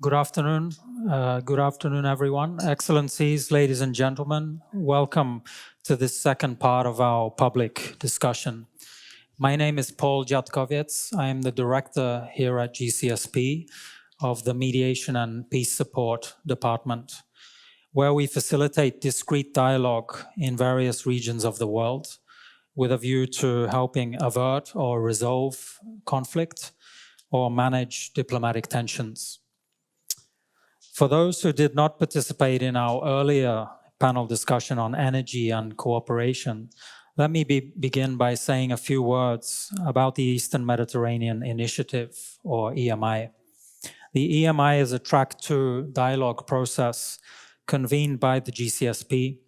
Good afternoon. Good afternoon, everyone. Excellencies, ladies and gentlemen, welcome to this second part of our public discussion. My name is Paul Jatkovets. I am the director here at GCSP of the Mediation and Peace Support Department, where we facilitate discrete dialogue in various regions of the world with a view to helping avert or resolve conflict or manage diplomatic tensions. For those who did not participate in our earlier panel discussion on energy and cooperation, let me begin by saying a few words about the Eastern Mediterranean Initiative, or EMI. The EMI is a Track 2 dialogue process convened by the GCSP,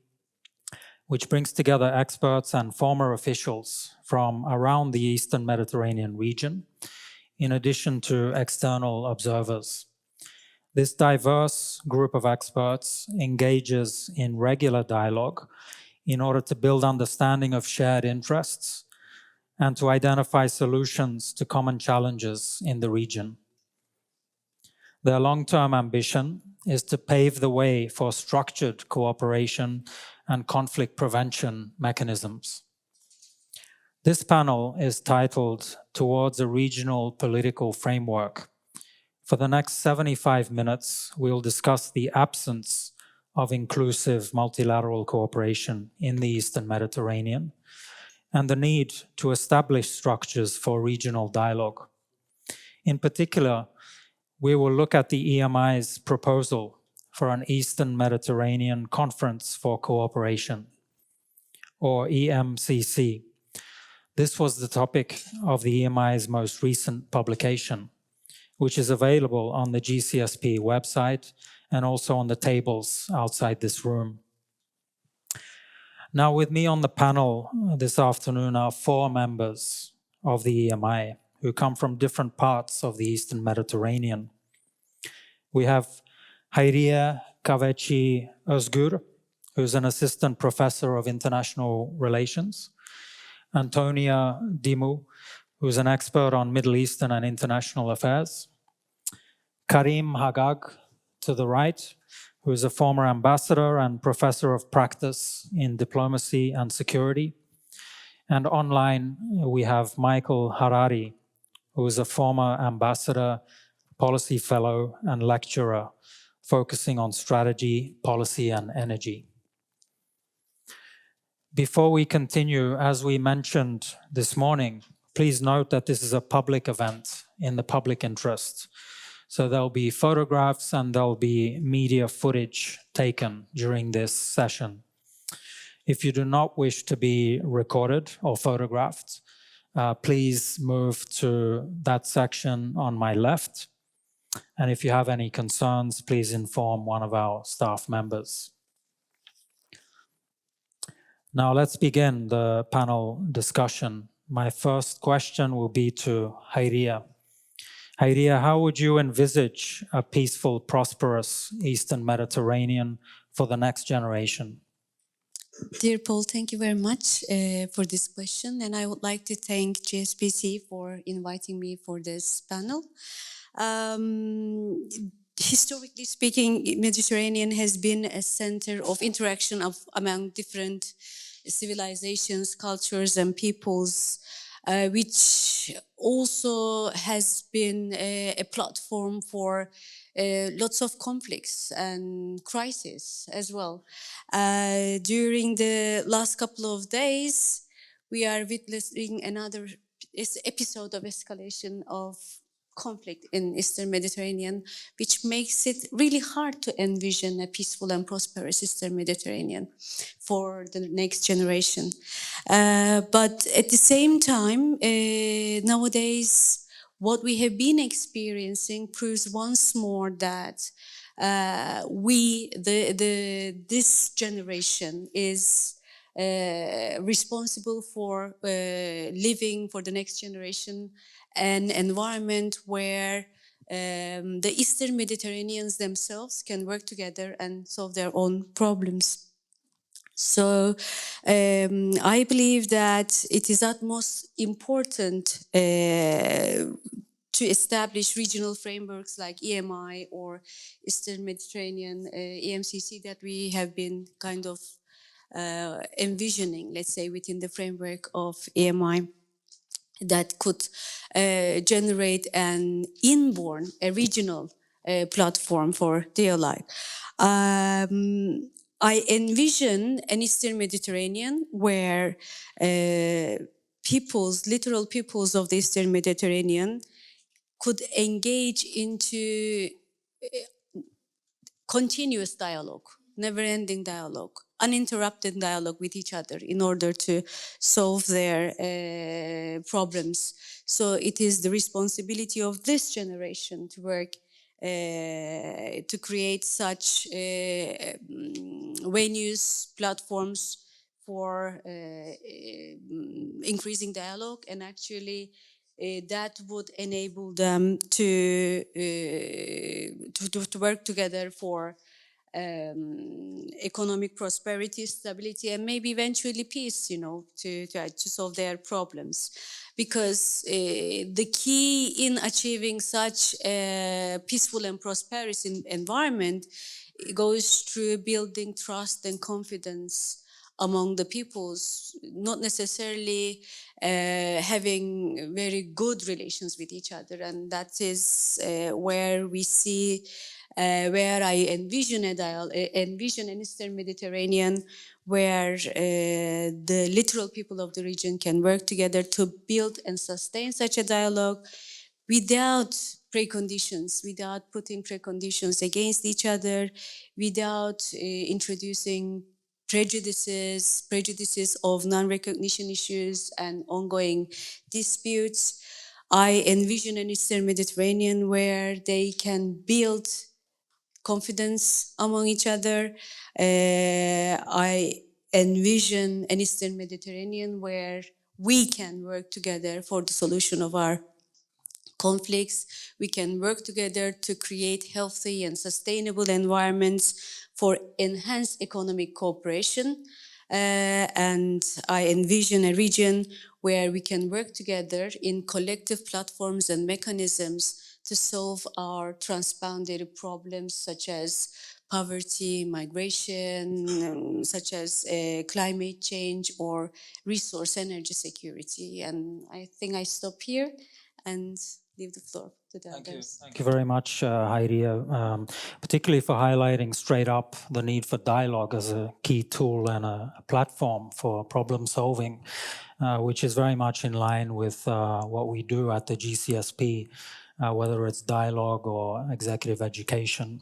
which brings together experts and former officials from around the Eastern Mediterranean region, in addition to external observers. This diverse group of experts engages in regular dialogue in order to build understanding of shared interests and to identify solutions to common challenges in the region. Their long-term ambition is to pave the way for structured cooperation and conflict prevention mechanisms. This panel is titled Towards a Regional Political Framework. For the next 75 minutes, we'll discuss the absence of inclusive multilateral cooperation in the Eastern Mediterranean and the need to establish structures for regional dialogue. In particular, we will look at the EMI's proposal for an Eastern Mediterranean Conference for Cooperation, or EMCC. This was the topic of the EMI's most recent publication, which is available on the GCSP website and also on the tables outside this room. Now, with me on the panel this afternoon are 4 members of the EMI who come from different parts of the Eastern Mediterranean. We have Hayriye Kaveci Özgür, who's an assistant professor of international relations, Antonia Dimu, who's an expert on Middle Eastern and international affairs, Karim Hagag, to the right, who is a former ambassador and professor of practice in diplomacy and security. And online, we have Michael Harari, who is a former ambassador, policy fellow, and lecturer, focusing on strategy, policy, and energy. Before we continue, as we mentioned this morning, please note that this is a public event in the public interest. So there'll be photographs and there'll be media footage taken during this session. If you do not wish to be recorded or photographed, please move to that section on my left. And if you have any concerns, please inform one of our staff members. Now let's begin the panel discussion. My first question will be to Hayriye. Hayriye, how would you envisage a peaceful, prosperous Eastern Mediterranean for the next generation? Dear Paul, thank you very much for this question. And I would like to thank GSPC for inviting me for this panel. Historically speaking, Mediterranean has been a center of interaction among different civilizations, cultures, and peoples, which also has been a platform for lots of conflicts and crises as well. During the last couple of days, we are witnessing another episode of escalation of conflict in Eastern Mediterranean, which makes it really hard to envision a peaceful and prosperous Eastern Mediterranean for the next generation. But at the same time, nowadays, what we have been experiencing proves once more that this generation is responsible for living for the next generation an environment where the Eastern Mediterraneans themselves can work together and solve their own problems. So I believe that it is utmost important to establish regional frameworks like EMI or Eastern Mediterranean EMCC that we have been kind of envisioning, let's say, within the framework of EMI, that could generate an inborn, a regional platform for dialogue. I envision an Eastern Mediterranean where literal peoples of the Eastern Mediterranean could engage into continuous dialogue, never-ending dialogue, uninterrupted dialogue with each other in order to solve their problems. So it is the responsibility of this generation to work to create such venues, platforms for increasing dialogue, and actually that would enable them to work together for economic prosperity, stability, and maybe eventually peace, to solve their problems. Because the key in achieving such a peaceful and prosperous environment goes through building trust and confidence among the peoples, not necessarily having very good relations with each other. And that is where we see, where I envision an Eastern Mediterranean where the literal people of the region can work together to build and sustain such a dialogue without preconditions, without putting preconditions against each other, without introducing prejudices of non-recognition issues and ongoing disputes. I envision an Eastern Mediterranean where they can build confidence among each other. I envision an Eastern Mediterranean where we can work together for the solution of our conflicts. We can work together to create healthy and sustainable environments for enhanced economic cooperation. And I envision a region where we can work together in collective platforms and mechanisms to solve our transboundary problems such as poverty, migration, such as climate change or resource energy security. And I think I stop here and leave the floor to the others. Thank you very much, Heidi, particularly for highlighting straight up the need for dialogue as a key tool and a platform for problem solving, which is very much in line with what we do at the GCSP, whether it's dialogue or executive education.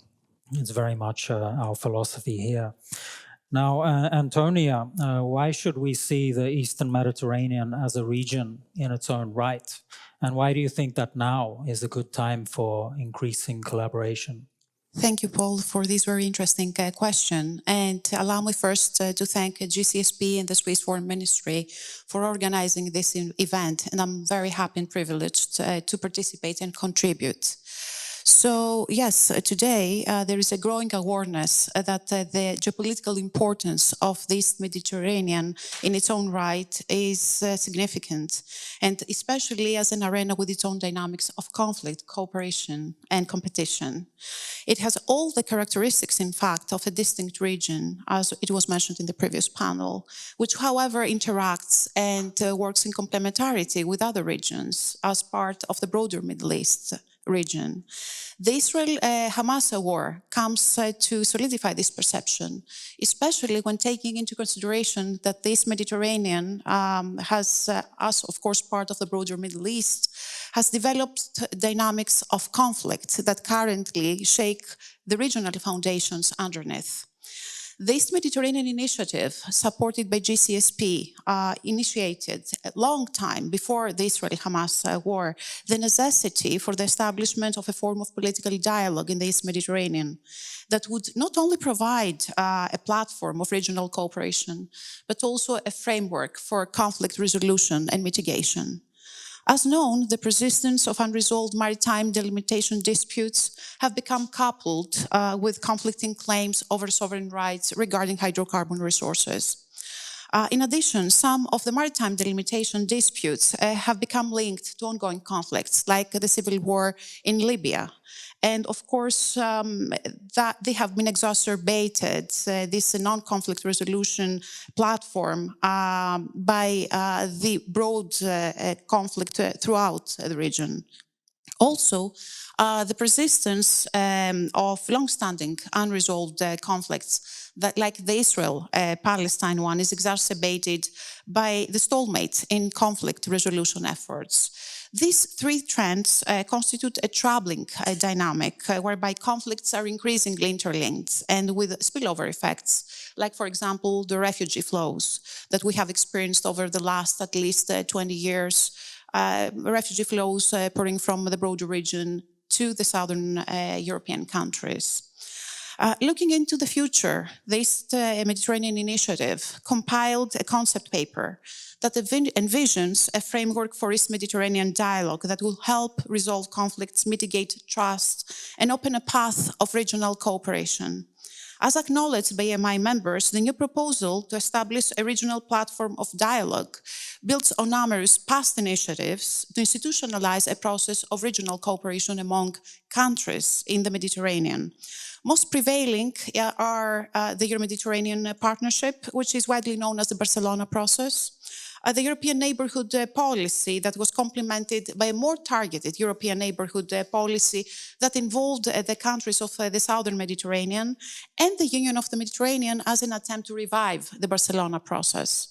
It's very much our philosophy here. Now, Antonia, why should we see the Eastern Mediterranean as a region in its own right? And why do you think that now is a good time for increasing collaboration? Thank you, Paul, for this very interesting question. And allow me first to thank GCSP and the Swiss Foreign Ministry for organizing this event. And I'm very happy and privileged to participate and contribute. So yes, today there is a growing awareness that the geopolitical importance of this Mediterranean in its own right is significant, and especially as an arena with its own dynamics of conflict, cooperation, and competition. It has all the characteristics, in fact, of a distinct region, as it was mentioned in the previous panel, which, however, interacts and works in complementarity with other regions as part of the broader Middle East region. The Israel-Hamas war comes to solidify this perception, especially when taking into consideration that this Mediterranean has, as of course part of the broader Middle East, has developed dynamics of conflict that currently shake the regional foundations underneath. This Mediterranean initiative, supported by GCSP, initiated a long time before the Israel-Hamas war the necessity for the establishment of a form of political dialogue in the East Mediterranean that would not only provide a platform of regional cooperation, but also a framework for conflict resolution and mitigation. As known, the persistence of unresolved maritime delimitation disputes have become coupled with conflicting claims over sovereign rights regarding hydrocarbon resources. In addition, some of the maritime delimitation disputes have become linked to ongoing conflicts, like the civil war in Libya. And of course, that they have been exacerbated, this non-conflict resolution platform, by the broad conflict throughout the region. Also, the persistence of long-standing unresolved conflicts, that, like the Israel-Palestine one, is exacerbated by the stalemate in conflict resolution efforts. These three trends constitute a troubling dynamic whereby conflicts are increasingly interlinked and with spillover effects, like, for example, the refugee flows that we have experienced over the last at least 20 years, refugee flows pouring from the broader region to the southern European countries. Looking into the future, the East Mediterranean Initiative compiled a concept paper that envisions a framework for East Mediterranean dialogue that will help resolve conflicts, mitigate trust, and open a path of regional cooperation. As acknowledged by EMI members, the new proposal to establish a regional platform of dialogue builds on numerous past initiatives to institutionalize a process of regional cooperation among countries in the Mediterranean. Most prevailing are the Euro-Mediterranean Partnership, which is widely known as the Barcelona process, the European Neighbourhood Policy that was complemented by a more targeted European Neighbourhood Policy that involved the countries of the Southern Mediterranean, and the Union of the Mediterranean as an attempt to revive the Barcelona process.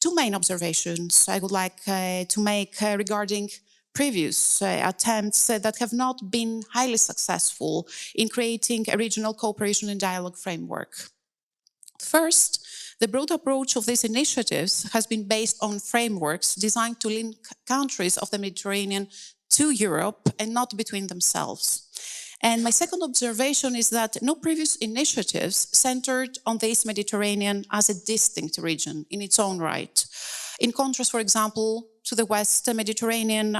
Two main observations I would like to make regarding previous attempts that have not been highly successful in creating a regional cooperation and dialogue framework. First, the broad approach of these initiatives has been based on frameworks designed to link countries of the Mediterranean to Europe and not between themselves. And my second observation is that no previous initiatives centered on the East Mediterranean as a distinct region in its own right. In contrast, for example, to the West Mediterranean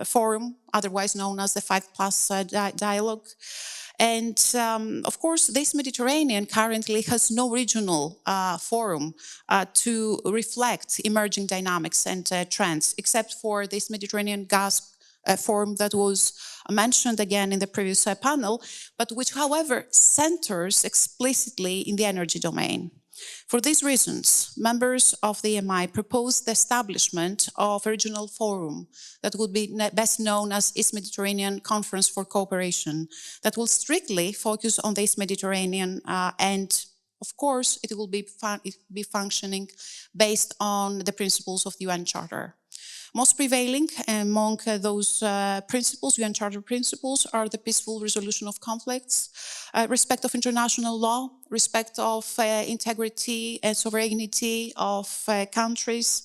Forum, otherwise known as the 5+ Dialogue. And of course, this Mediterranean currently has no regional forum to reflect emerging dynamics and trends, except for this Mediterranean gas forum that was mentioned again in the previous panel, but which, however, centers explicitly in the energy domain. For these reasons, members of the EMI proposed the establishment of a regional forum that would be best known as East Mediterranean Conference for Cooperation, that will strictly focus on the East Mediterranean and, of course, it will be functioning based on the principles of the UN Charter. Most prevailing among those principles, UN Charter principles, are the peaceful resolution of conflicts, respect of international law, respect of integrity and sovereignty of countries,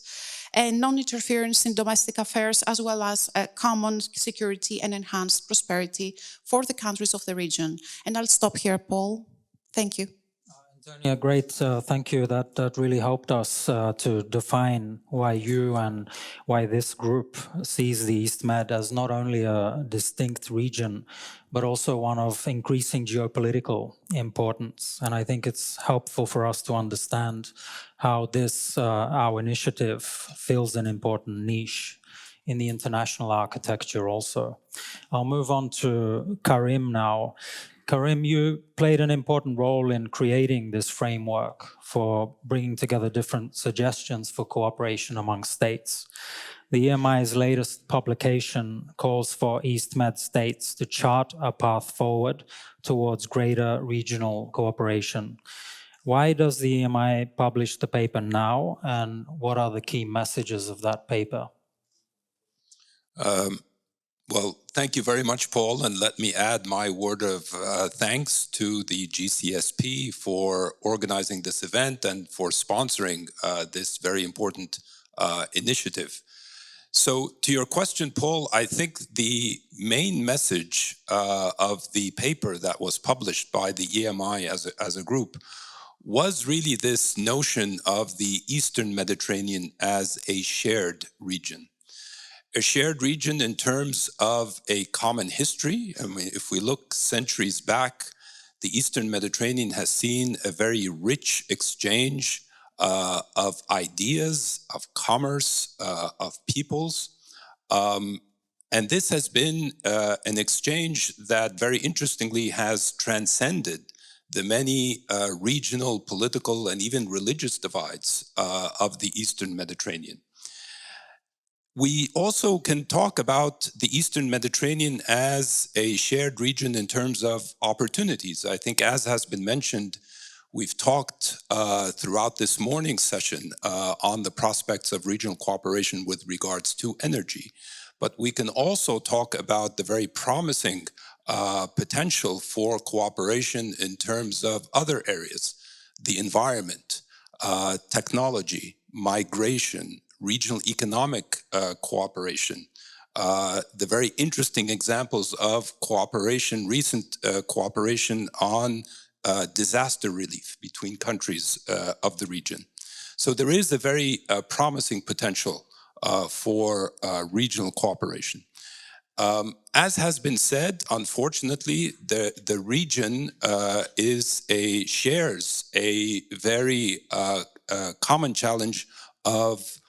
and non-interference in domestic affairs, as well as common security and enhanced prosperity for the countries of the region. And I'll stop here, Paul. Thank you. Antonia, great. Thank you. That really helped us to define why you and why this group sees the East Med as not only a distinct region, but also one of increasing geopolitical importance. And I think it's helpful for us to understand how this, our initiative, fills an important niche in the international architecture also. I'll move on to Karim now. Karim, you played an important role in creating this framework for bringing together different suggestions for cooperation among states. The EMI's latest publication calls for East Med states to chart a path forward towards greater regional cooperation. Why does the EMI publish the paper now, and what are the key messages of that paper? Well, thank you very much, Paul, and let me add my word of thanks to the GCSP for organizing this event and for sponsoring this very important initiative. So to your question, Paul, I think the main message of the paper that was published by the EMI as a group was really this notion of the Eastern Mediterranean as a shared region. A shared region in terms of a common history. I mean, if we look centuries back, the Eastern Mediterranean has seen a very rich exchange of ideas, of commerce, of peoples. And this has been an exchange that very interestingly has transcended the many regional, political, and even religious divides of the Eastern Mediterranean. We also can talk about the Eastern Mediterranean as a shared region in terms of opportunities. I think, as has been mentioned, we've talked throughout this morning's session on the prospects of regional cooperation with regards to energy. But we can also talk about the very promising potential for cooperation in terms of other areas: the environment, technology, migration, regional economic cooperation, the very interesting examples of cooperation, recent cooperation on disaster relief between countries of the region. So there is a very promising potential for regional cooperation. As has been said, unfortunately, the region shares a very common challenge of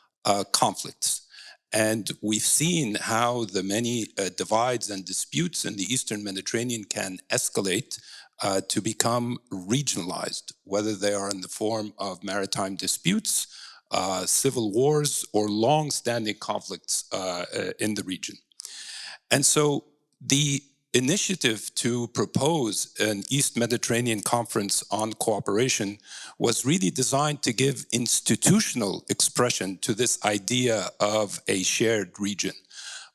conflicts. And we've seen how the many divides and disputes in the Eastern Mediterranean can escalate to become regionalized, whether they are in the form of maritime disputes, civil wars, or long-standing conflicts in the region. And so the initiative to propose an East Mediterranean Conference on cooperation was really designed to give institutional expression to this idea of a shared region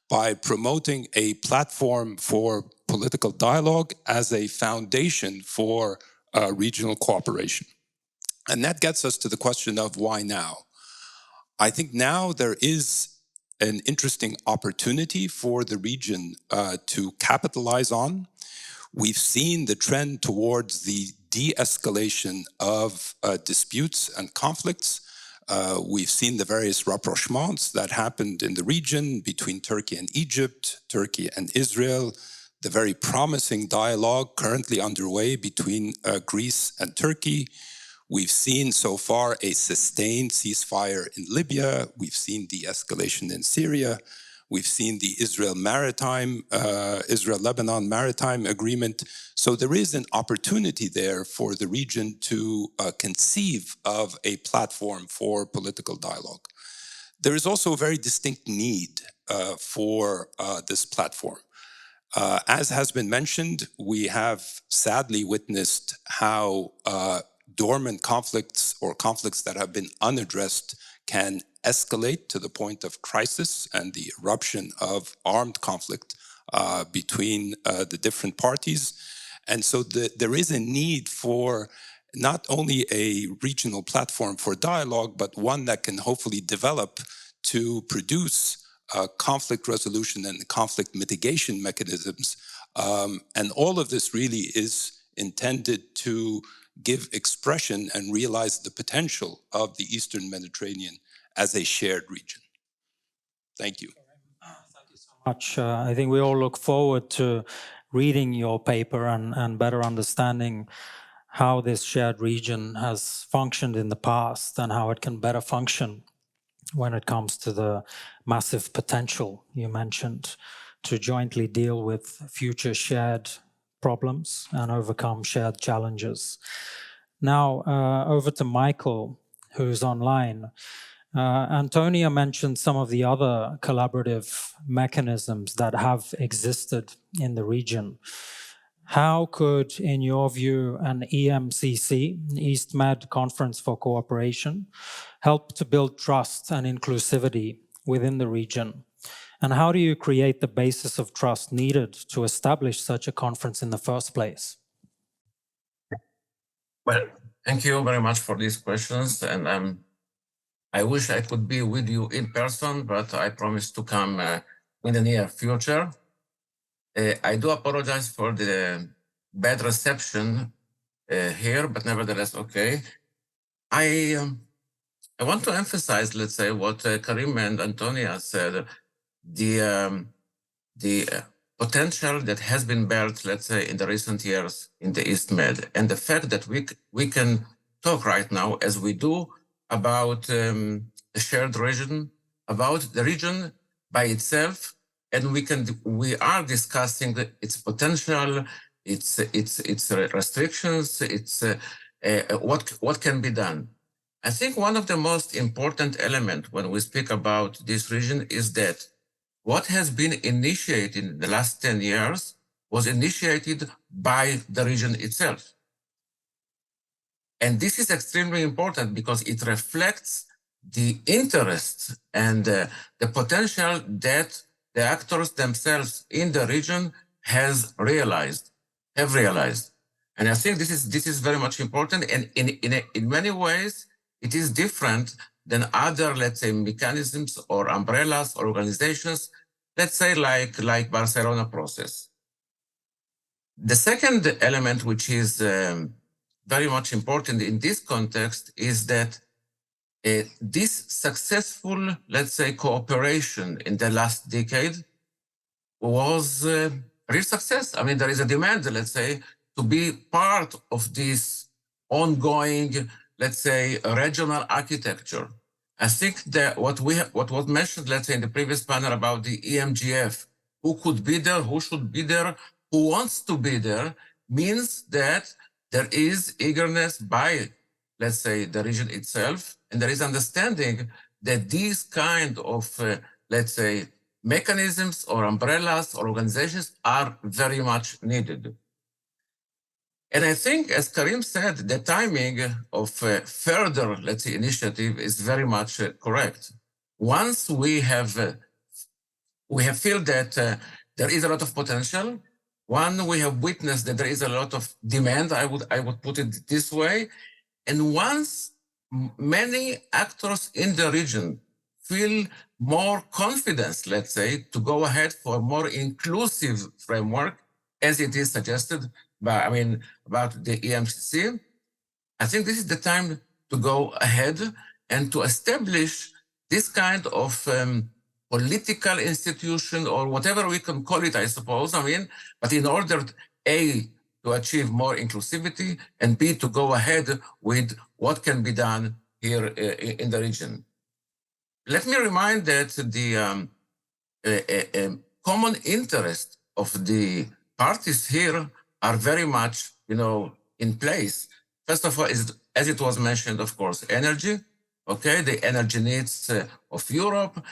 by promoting a platform for political dialogue as a foundation for regional cooperation. And that gets us to the question of why now? I think now there is an interesting opportunity for the region to capitalize on. We've seen the trend towards the de-escalation of disputes and conflicts. We've seen the various rapprochements that happened in the region between Turkey and Egypt, Turkey and Israel, the very promising dialogue currently underway between Greece and Turkey. We've seen so far a sustained ceasefire in Libya. We've seen de-escalation in Syria. We've seen the Israel-Lebanon maritime agreement. So there is an opportunity there for the region to conceive of a platform for political dialogue. There is also a very distinct need for this platform. As has been mentioned, we have sadly witnessed how dormant conflicts or conflicts that have been unaddressed can escalate to the point of crisis and the eruption of armed conflict between the different parties. And so there is a need for not only a regional platform for dialogue, but one that can hopefully develop to produce conflict resolution and conflict mitigation mechanisms. And all of this really is intended to give expression and realize the potential of the Eastern Mediterranean as a shared region. Thank you. Thank you so much. I think we all look forward to reading your paper and better understanding how this shared region has functioned in the past and how it can better function when it comes to the massive potential you mentioned to jointly deal with future shared problems and overcome shared challenges. Now, over to Michael, who's online. Antonia mentioned some of the other collaborative mechanisms that have existed in the region. How could, in your view, an EMCC, East Med Conference for Cooperation, help to build trust and inclusivity within the region? And how do you create the basis of trust needed to establish such a conference in the first place? Well, thank you very much for these questions. And I wish I could be with you in person, but I promise to come in the near future. I do apologize for the bad reception here, but nevertheless, okay. I want to emphasize, let's say, what Karim and Antonia said, the potential that has been built, let's say, in the recent years in the East Med, and the fact that we can talk right now as we do about the shared region, about the region by itself, and we are discussing its potential, its restrictions, its what can be done. I think one of the most important elements when we speak about this region is that what has been initiated in the last 10 years was initiated by the region itself. And this is extremely important because it reflects the interest and the potential that the actors themselves in the region have realized. And I think this is very much important. And in many ways, it is different than other, let's say, mechanisms or umbrellas or organizations, let's say like Barcelona process. The second element, which is very much important in this context, is that this successful, let's say, cooperation in the last decade was a real success. I mean, there is a demand, let's say, to be part of this ongoing, let's say, regional architecture. I think that what was mentioned, let's say, in the previous panel about the EMGF, who could be there, who should be there, who wants to be there, means that there is eagerness by, let's say, the region itself, and there is understanding that these kind of, let's say, mechanisms or umbrellas or organizations are very much needed. And I think, as Karim said, the timing of further, let's say, initiative is very much correct. Once we have feel that there is a lot of potential. One, we have witnessed that there is a lot of demand. I would put it this way. And once many actors in the region feel more confidence, let's say, to go ahead for a more inclusive framework, as it is suggested by, about the EMCC, I think this is the time to go ahead and to establish this kind of political institution or whatever we can call it, I suppose, but in order, A, to achieve more inclusivity, and B, to go ahead with what can be done here in the region. Let me remind that the common interest of the parties here are very much, in place. First of all, as it was mentioned, of course, energy, okay, the energy needs of Europe.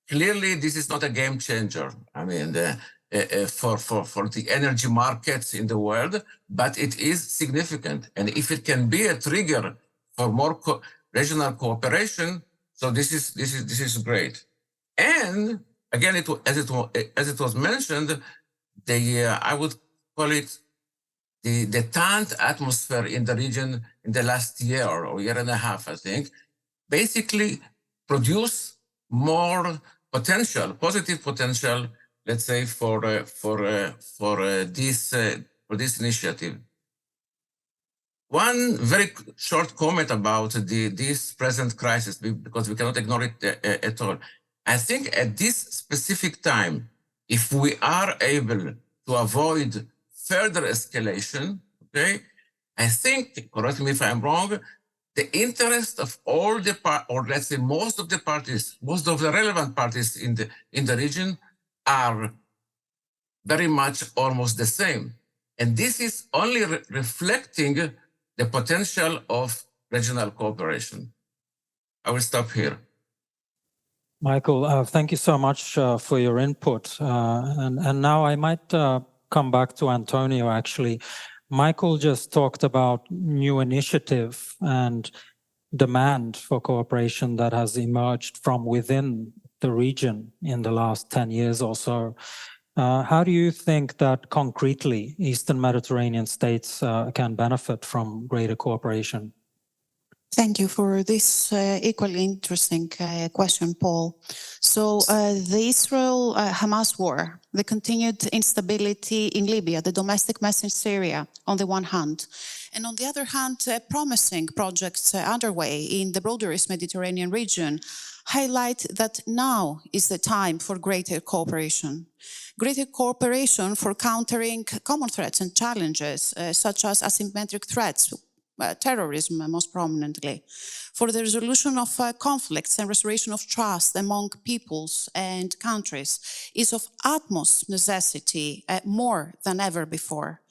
Clearly, this is not a game changer. For the energy markets in the world, but it is significant. And if it can be a trigger for more regional cooperation, so this is great. And again, as it was mentioned, I would call it the tense atmosphere in the region in the last year or year and a half, I think, basically produce more potential, positive potential, let's say, for this initiative. One very short comment about this present crisis, because we cannot ignore it at all. I think at this specific time, if we are able to avoid further escalation, okay, I think, correct me if I'm wrong, the interest of all the or let's say most of the parties, most of the relevant parties in the region are very much almost the same. And this is only reflecting the potential of regional cooperation. I will stop here. Michael, thank you so much for your input. And now I might come back to Antonio, actually. Michael just talked about new initiative and demand for cooperation that has emerged from within the region in the last 10 years or so. How do you think that concretely Eastern Mediterranean states can benefit from greater cooperation? Thank you for this equally interesting question, Paul. So the Israel-Hamas war, the continued instability in Libya, the domestic mess in Syria on the one hand, and on the other hand, promising projects underway in the broader East Mediterranean region highlight that now is the time for greater cooperation. Greater cooperation for countering common threats and challenges, such as asymmetric threats, terrorism most prominently, for the resolution of conflicts and restoration of trust among peoples and countries is of utmost necessity more than ever before.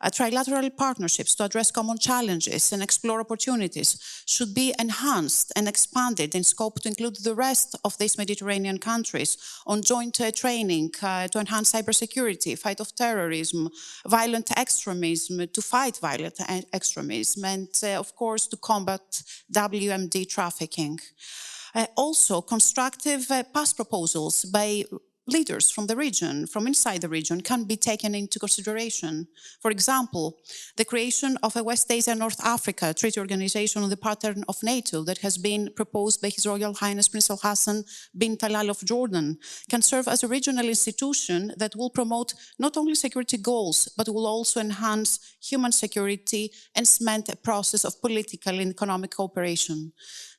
Trilateral partnerships to address common challenges and explore opportunities should be enhanced and expanded in scope to include the rest of these Mediterranean countries on joint training to enhance cybersecurity, fight of terrorism, violent extremism, to fight violent extremism, and of course to combat WMD trafficking. Also, constructive past proposals by leaders from the region, from inside the region, can be taken into consideration. For example, the creation of a West Asia North Africa Treaty Organization on the pattern of NATO that has been proposed by His Royal Highness Prince Al Hassan bin Talal of Jordan can serve as a regional institution that will promote not only security goals, but will also enhance human security and cement a process of political and economic cooperation.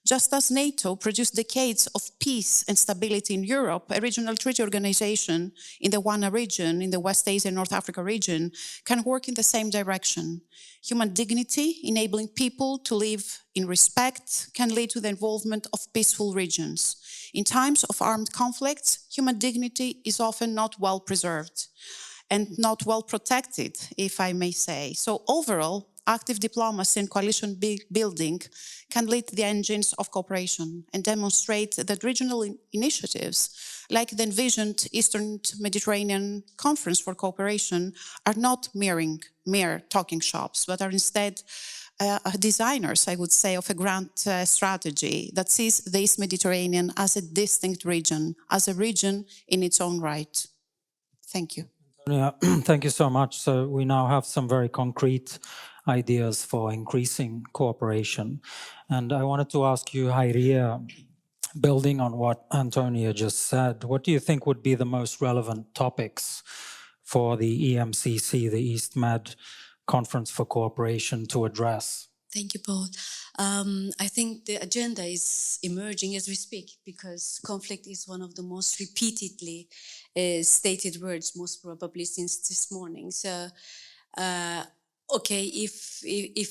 Just as NATO produced decades of peace and stability in Europe, a regional treaty organization in the WANA region, in the West Asia and North Africa region, can work in the same direction. Human dignity, enabling people to live in respect, can lead to the involvement of peaceful regions. In times of armed conflicts, human dignity is often not well preserved and not well protected, if I may say. So overall, active diplomacy and coalition building can lead the engines of cooperation and demonstrate that regional initiatives, like the envisioned Eastern Mediterranean Conference for Cooperation, are not mere talking shops, but are instead designers, I would say, of a grand strategy that sees this Mediterranean as a distinct region, as a region in its own right. Thank you. Yeah, thank you so much. So we now have some very concrete ideas for increasing cooperation. And I wanted to ask you, Hairia, building on what Antonia just said, what do you think would be the most relevant topics for the EMCC, the East Med Conference for Cooperation, to address? Thank you, Paul. I think the agenda is emerging as we speak because conflict is one of the most repeatedly stated words, most probably since this morning. So, okay, if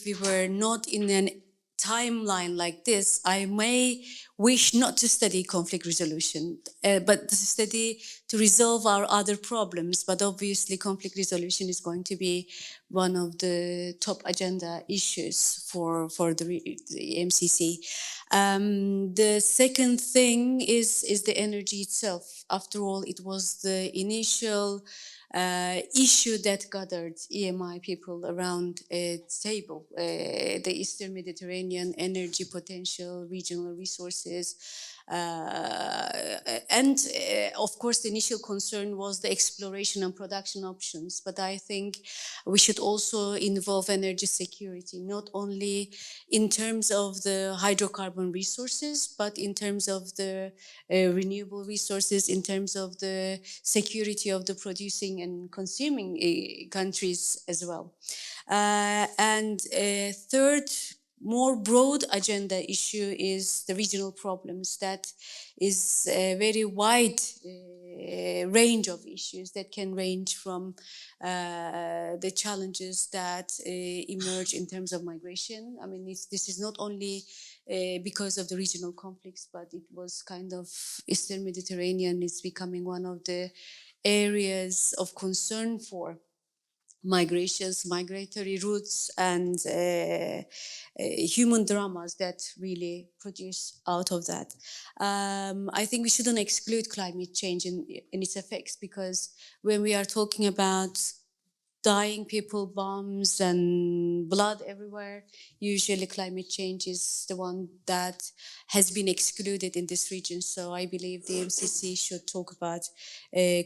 we were not in a timeline like this, I may wish not to study conflict resolution, but to study to resolve our other problems. But obviously, conflict resolution is going to be one of the top agenda issues for the MCC. The second thing is the energy itself. After all, it was the initial issue that gathered EMI people around a table, the Eastern Mediterranean energy potential, regional resources, and of course the initial concern was the exploration and production options. But I think we should also involve energy security, not only in terms of the hydrocarbon resources, but in terms of the renewable resources, in terms of the security of the producing and consuming countries as well. And third, more broad agenda issue is the regional problems. That is a very wide range of issues that can range from the challenges that emerge in terms of migration. I mean, this is not only because of the regional conflicts, but it was kind of Eastern Mediterranean is becoming one of the areas of concern for migrations, migratory routes, and human dramas that really produce out of that. I think we shouldn't exclude climate change in its effects, because when we are talking about dying people, bombs and blood everywhere, usually climate change is the one that has been excluded in this region. So I believe the MCC should talk about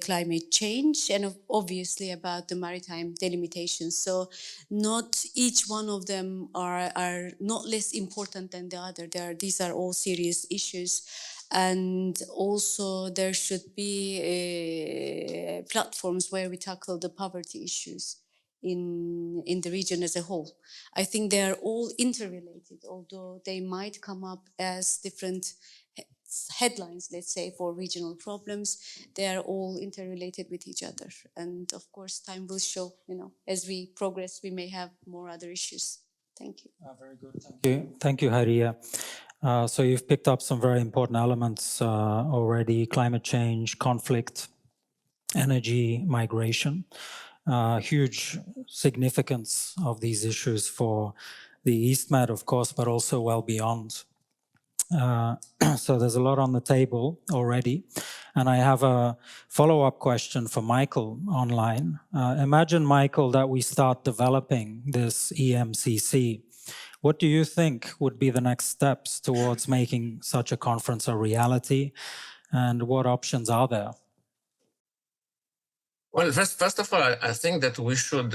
climate change and obviously about the maritime delimitations. So not each one of them are not less important than the other. These are all serious issues. And also there should be platforms where we tackle the poverty issues in the region as a whole. I think they are all interrelated, although they might come up as different headlines, let's say, for regional problems. They are all interrelated with each other. And of course, time will show, as we progress, we may have more other issues. Thank you. Very good. Thank you. Thank you, Haria. So you've picked up some very important elements already: climate change, conflict, energy, migration. Huge significance of these issues for the EastMed, of course, but also well beyond. So there's a lot on the table already. And I have a follow-up question for Michael online. Imagine, Michael, that we start developing this EMCC. What do you think would be the next steps towards making such a conference a reality? And what options are there? Well, first of all, I think that we should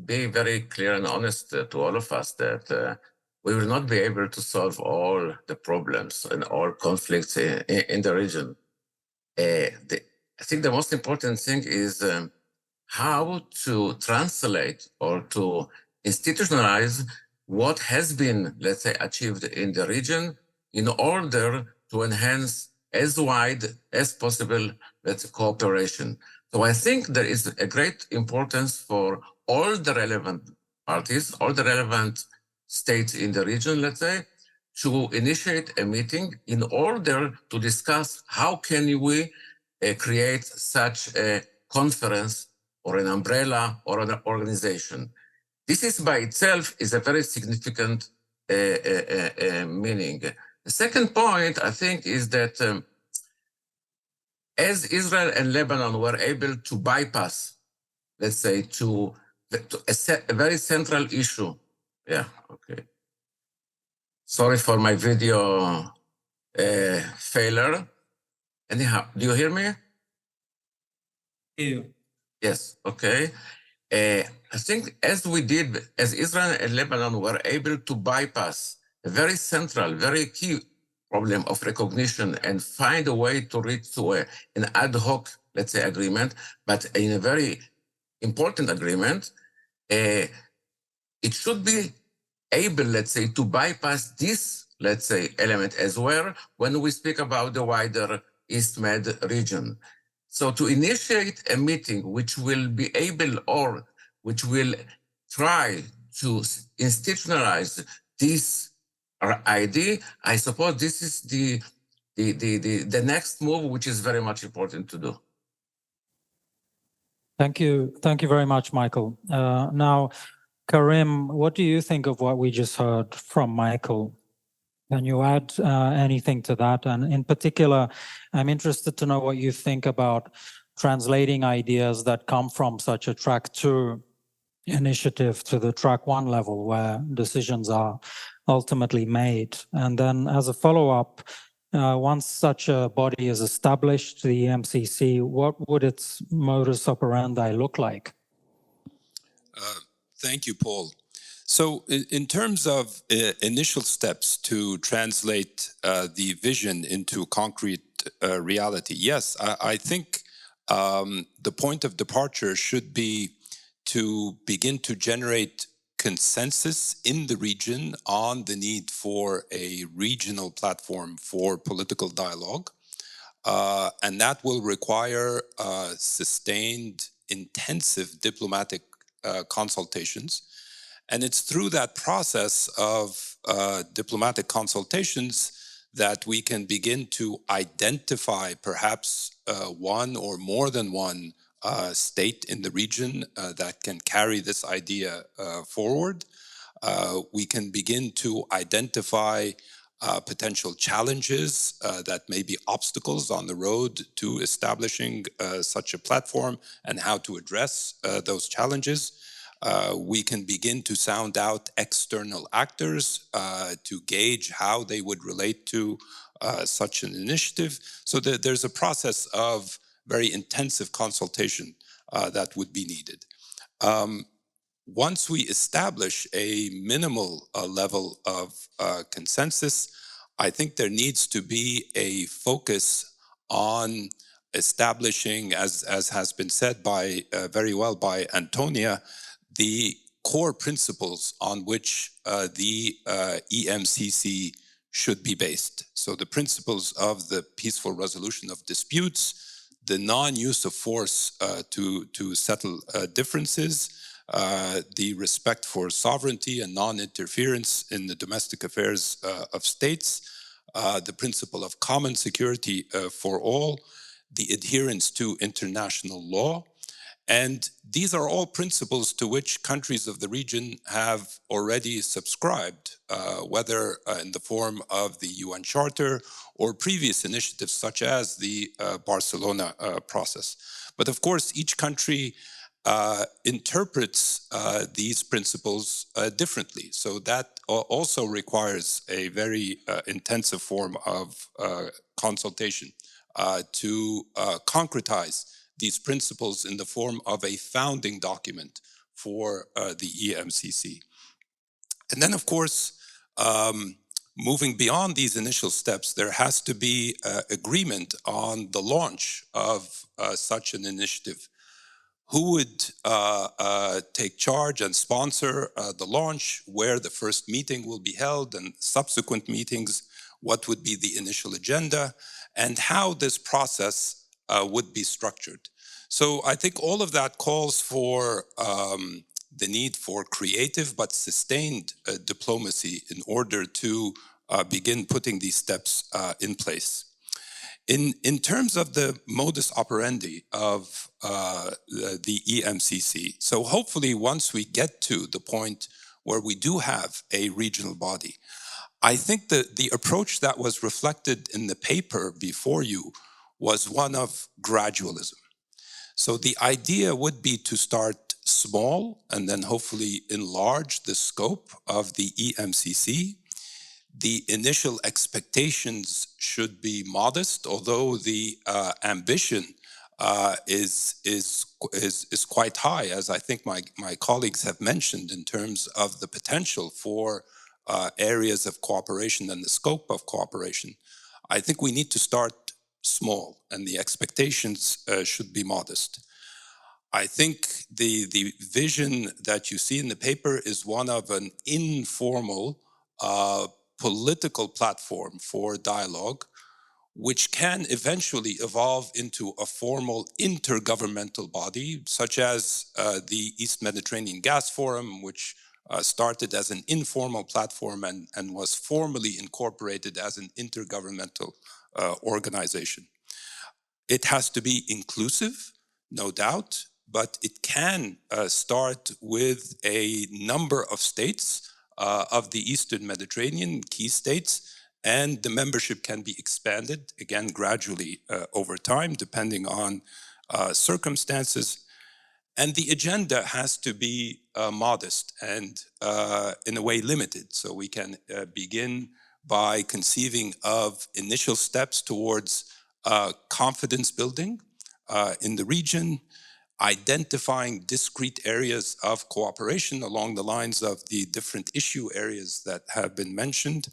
be very clear and honest to all of us that we will not be able to solve all the problems and all conflicts in the region. I think the most important thing is how to translate or to institutionalize what has been, let's say, achieved in the region in order to enhance as wide as possible, let's say, cooperation. So I think there is a great importance for all the relevant parties, all the relevant states in the region, let's say, to initiate a meeting in order to discuss how can we create such a conference or an umbrella or an organization. This is by itself is a very significant meaning. The second point, I think, is that as Israel and Lebanon were able to bypass, let's say, to a very central issue. Yeah, okay. Sorry for my video failure. Anyhow, do you hear me? Yes, okay. I think as we did, as Israel and Lebanon were able to bypass a very central, very key problem of recognition and find a way to reach to an ad hoc, let's say, agreement, but in a very important agreement, it should be able, let's say, to bypass this, let's say, element as well when we speak about the wider EastMed region. So to initiate a meeting which will be able or which will try to institutionalize this idea, I suppose this is the next move, which is very much important to do. Thank you. Thank you very much, Michael. Now, Karim, what do you think of what we just heard from Michael? Can you add anything to that? And in particular, I'm interested to know what you think about translating ideas that come from such a track 2 initiative to the track 1 level where decisions are ultimately made. And then as a follow-up, once such a body is established, the EMCC, what would its modus operandi look like? Thank you, Paul. So in terms of initial steps to translate the vision into concrete reality, yes, I think the point of departure should be to begin to generate consensus in the region on the need for a regional platform for political dialogue. And that will require sustained, intensive diplomatic consultations. And it's through that process of diplomatic consultations that we can begin to identify perhaps one or more than one state in the region that can carry this idea forward. We can begin to identify potential challenges that may be obstacles on the road to establishing such a platform and how to address those challenges. We can begin to sound out external actors to gauge how they would relate to such an initiative. So there's a process of very intensive consultation that would be needed. Once we establish a minimal level of consensus, I think there needs to be a focus on establishing, as has been said by very well by Antonia, the core principles on which the EMCC should be based. So the principles of the peaceful resolution of disputes, the non-use of force to settle differences, the respect for sovereignty and non-interference in the domestic affairs of states, the principle of common security for all, the adherence to international law. And these are all principles to which countries of the region have already subscribed, whether in the form of the UN Charter or previous initiatives such as the Barcelona process. But of course, each country interprets these principles differently. So that also requires a very intensive form of consultation to concretize these principles in the form of a founding document for the EMCC. And then, of course, moving beyond these initial steps, there has to be agreement on the launch of such an initiative. Who would take charge and sponsor the launch, where the first meeting will be held and subsequent meetings, what would be the initial agenda, and how this process would be structured. So I think all of that calls for the need for creative but sustained diplomacy in order to begin putting these steps in place. In terms of the modus operandi of the EMCC, so hopefully once we get to the point where we do have a regional body, I think that the approach that was reflected in the paper before you was one of gradualism. So the idea would be to start small and then hopefully enlarge the scope of the EMCC. The initial expectations should be modest, although the ambition is quite high, as I think my colleagues have mentioned, in terms of the potential for areas of cooperation and the scope of cooperation. I think we need to start small, and the expectations should be modest. I think the vision that you see in the paper is one of an informal political platform for dialogue, which can eventually evolve into a formal intergovernmental body, such as the East Mediterranean Gas Forum, which started as an informal platform and was formally incorporated as an intergovernmental organization. It has to be inclusive, no doubt, but it can start with a number of states of the Eastern Mediterranean, key states, and the membership can be expanded, again, gradually over time, depending on circumstances. And the agenda has to be modest and, in a way, limited. So we can begin by conceiving of initial steps towards confidence building in the region, identifying discrete areas of cooperation along the lines of the different issue areas that have been mentioned.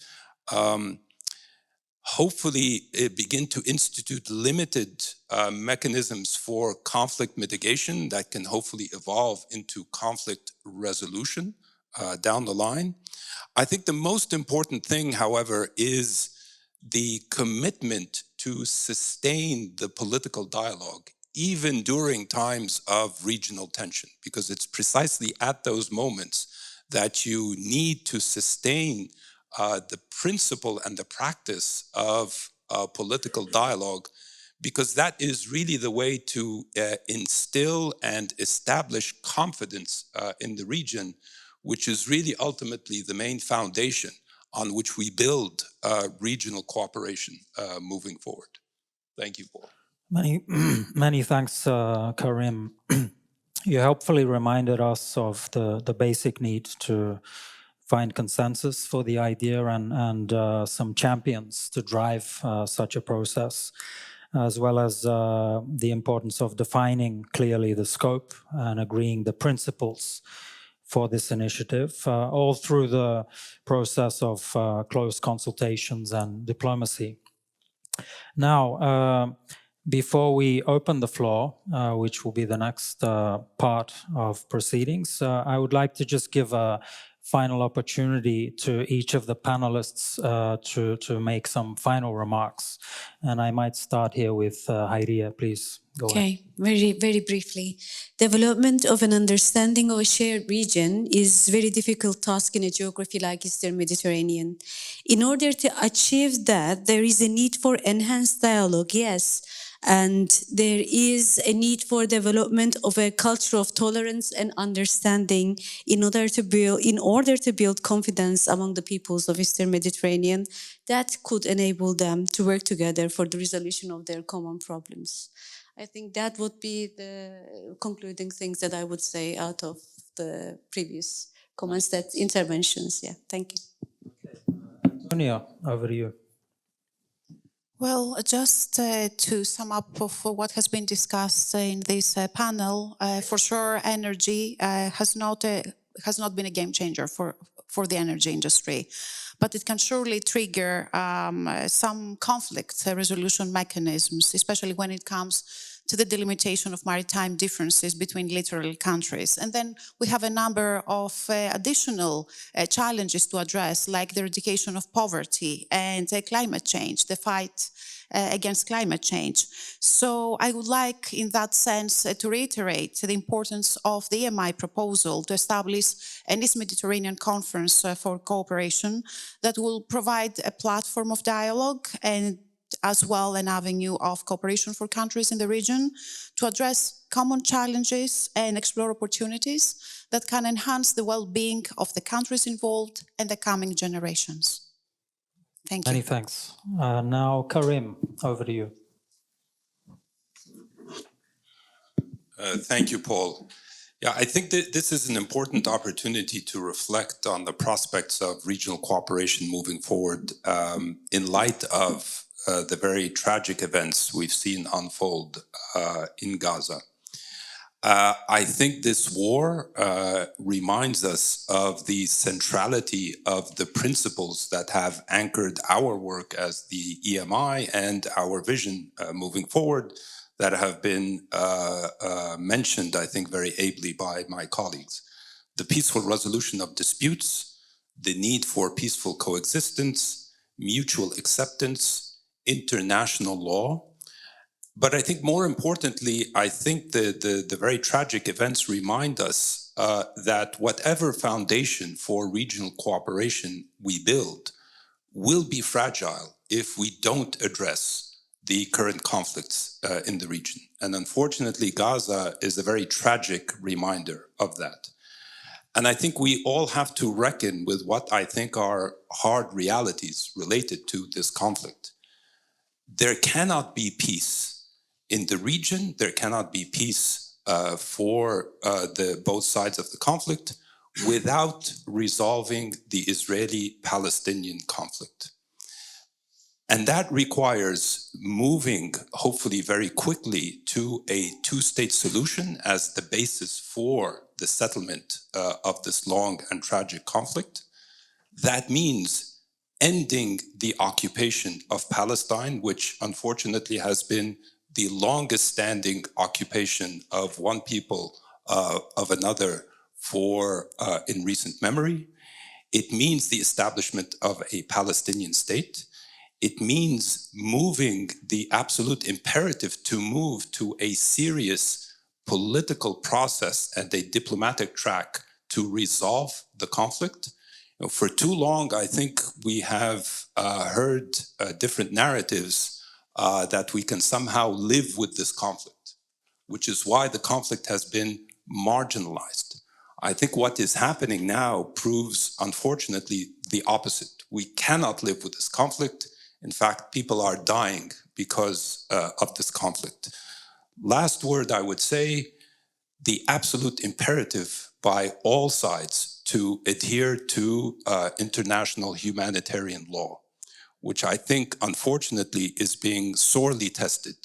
Hopefully begin to institute limited mechanisms for conflict mitigation that can hopefully evolve into conflict resolution down the line. I think the most important thing, however, is the commitment to sustain the political dialogue, even during times of regional tension, because it's precisely at those moments that you need to sustain the principle and the practice of political dialogue, because that is really the way to instill and establish confidence in the region, which is really ultimately the main foundation on which we build regional cooperation moving forward. Thank you, Paul. Many thanks, Karim. You helpfully reminded us of the basic need to find consensus for the idea and some champions to drive such a process, as well as the importance of defining clearly the scope and agreeing the principles for this initiative, all through the process of close consultations and diplomacy. Now, before we open the floor, which will be the next part of proceedings, I would like to just give a final opportunity to each of the panelists to make some final remarks. And I might start here with Hayriye, please go ahead. Okay, very briefly. Development of an understanding of a shared region is a very difficult task in a geography like Eastern Mediterranean. In order to achieve that, there is a need for enhanced dialogue, yes, and there is a need for development of a culture of tolerance and understanding in order to build confidence among the peoples of Eastern Mediterranean that could enable them to work together for the resolution of their common problems. I think that would be the concluding things that I would say out of the previous comments, that interventions. Yeah, thank you. Antonia, over to you. Well, just to sum up of what has been discussed in this panel, for sure, energy has not been a game changer for the energy industry, but it can surely trigger some conflict resolution mechanisms, especially when it comes to the delimitation of maritime differences between littoral countries. And then we have a number of additional challenges to address, like the eradication of poverty and climate change, the fight against climate change. So I would like, in that sense, to reiterate the importance of the EMI proposal to establish an East Mediterranean Conference for cooperation that will provide a platform of dialogue and as well an avenue of cooperation for countries in the region to address common challenges and explore opportunities that can enhance the well-being of the countries involved and the coming generations. Thank you. Many thanks. Now, Karim, over to you. Thank you, Paul. Yeah, I think that this is an important opportunity to reflect on the prospects of regional cooperation moving forward in light of the very tragic events we've seen unfold in Gaza. I think this war reminds us of the centrality of the principles that have anchored our work as the EMI and our vision moving forward that have been mentioned, I think, very ably by my colleagues. The peaceful resolution of disputes, the need for peaceful coexistence, mutual acceptance, international law. But I think more importantly, I think the very tragic events remind us that whatever foundation for regional cooperation we build will be fragile if we don't address the current conflicts in the region. And unfortunately, Gaza is a very tragic reminder of that. And I think we all have to reckon with what I think are hard realities related to this conflict. There cannot be peace in the region, there cannot be peace for both sides of the conflict without resolving the Israeli-Palestinian conflict. And that requires moving, hopefully very quickly, to a two-state solution as the basis for the settlement of this long and tragic conflict. That means ending the occupation of Palestine, which unfortunately has been the longest standing occupation of one people of another in recent memory. It means the establishment of a Palestinian state. It means moving the absolute imperative to move to a serious political process and a diplomatic track to resolve the conflict. For too long, I think we have heard different narratives that we can somehow live with this conflict, which is why the conflict has been marginalized. I think what is happening now proves, unfortunately, the opposite. We cannot live with this conflict. In fact, people are dying because of this conflict. Last word, I would say, the absolute imperative by all sides to adhere to international humanitarian law, which I think, unfortunately, is being sorely tested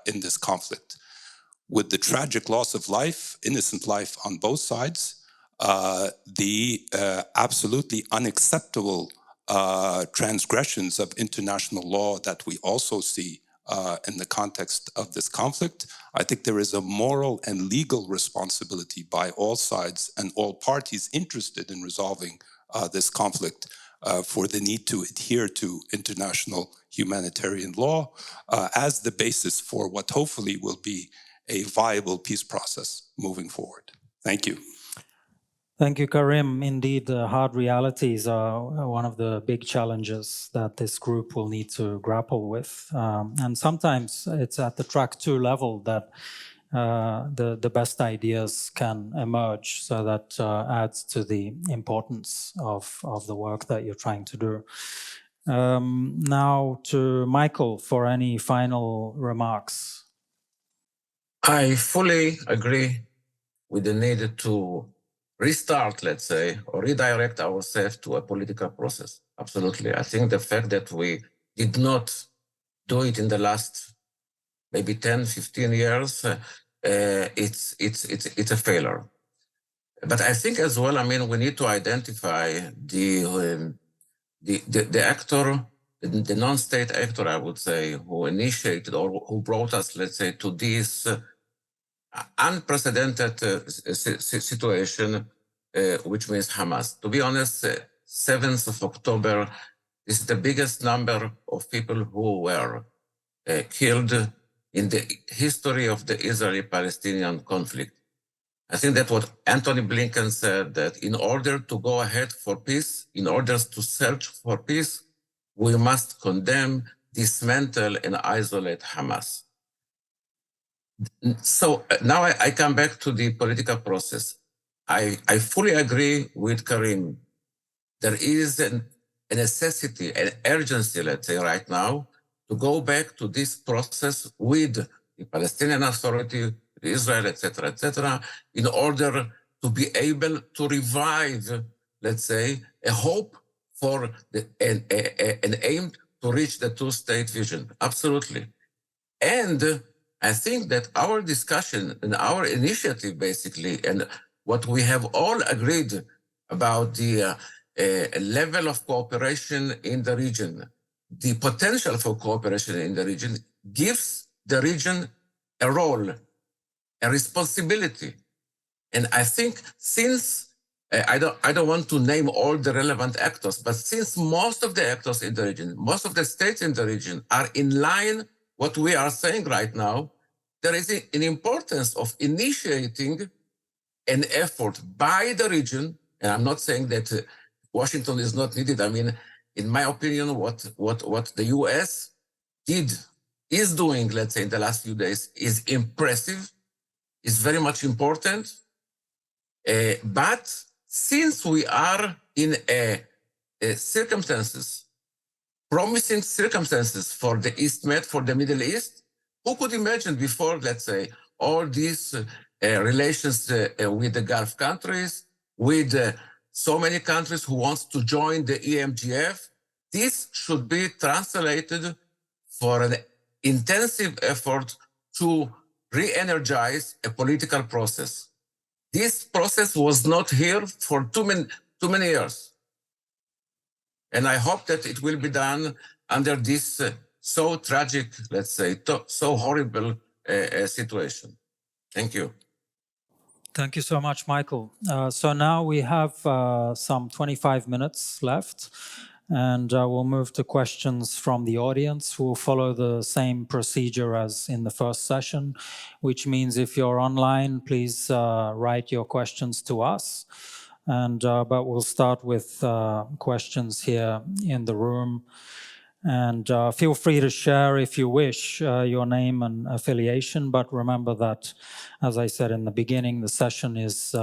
in this conflict. With the tragic loss of life, innocent life on both sides, the absolutely unacceptable transgressions of international law that we also see in the context of this conflict. I think there is a moral and legal responsibility by all sides and all parties interested in resolving this conflict for the need to adhere to international humanitarian law as the basis for what hopefully will be a viable peace process moving forward. Thank you. Thank you, Karim. Indeed, hard realities are one of the big challenges that this group will need to grapple with. And sometimes it's at the track 2 level that the best ideas can emerge, so that adds to the importance of the work that you're trying to do. Now to Michael for any final remarks. I fully agree with the need to restart, let's say, or redirect ourselves to a political process. Absolutely. I think the fact that we did not do it in the last maybe 10, 15 years, it's a failure. But I think as well, I mean, we need to identify the actor, the non-state actor, I would say, who initiated or who brought us, let's say, to this unprecedented situation, which means Hamas. To be honest, 7th of October is the biggest number of people who were killed in the history of the Israeli-Palestinian conflict. I think that what Anthony Blinken said, that in order to go ahead for peace, in order to search for peace, we must condemn, dismantle, and isolate Hamas. So now I come back to the political process. I fully agree with Karim. There is a necessity, an urgency, let's say, right now, to go back to this process with the Palestinian Authority, Israel, etc., in order to be able to revive, let's say, a hope for an aim to reach the two-state vision. Absolutely. And I think that our discussion and our initiative, basically, and what we have all agreed about the level of cooperation in the region, the potential for cooperation in the region, gives the region a role, a responsibility. And I think since, I don't want to name all the relevant actors, but since most of the actors in the region, most of the states in the region are in line what we are saying right now, there is an importance of initiating an effort by the region, and I'm not saying that Washington is not needed. I mean, in my opinion, what the US is doing, let's say, in the last few days is impressive, is very much important. But since we are in circumstances, promising circumstances for the East Med, for the Middle East, who could imagine before, let's say, all these relations with the Gulf countries, with so many countries who wants to join the EMGF? This should be translated for an intensive effort to re-energize a political process. This process was not here for too many years. And I hope that it will be done under this so tragic, let's say, so horrible situation. Thank you. Thank you so much, Michael. So now we have some 25 minutes left, and we'll move to questions from the audience. We'll follow the same procedure as in the first session, which means if you're online, please write your questions to us. And but we'll start with questions here in the room. And feel free to share, if you wish, your name and affiliation. But remember that, as I said in the beginning, the session is